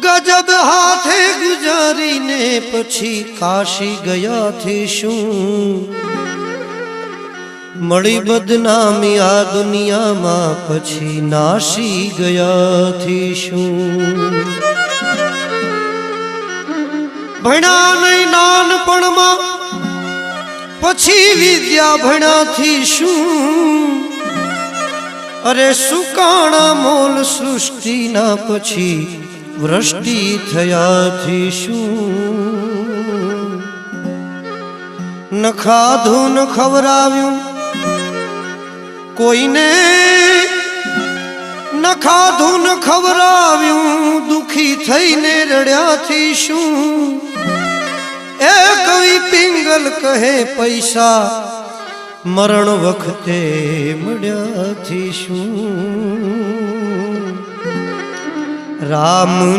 गजब हाथे गुजारी ने पछी काशी गया थी शू मड़ी बदनामी आ दुनिया मा पछी नाशी गया थी शू भणा नहीं नानपण मा पछी विद्या भणा थी शू अरे सुकाणा मोल सृष्टि ना पछी वृष्टि थया थी शू न खाधु न खवराव्यू कोई ने न खाधु न खवराव्यू दुखी थईने रड़्या थी शू ए कवि पिंगल कहे पैसा मरण वखते मड्या थी शू राम ने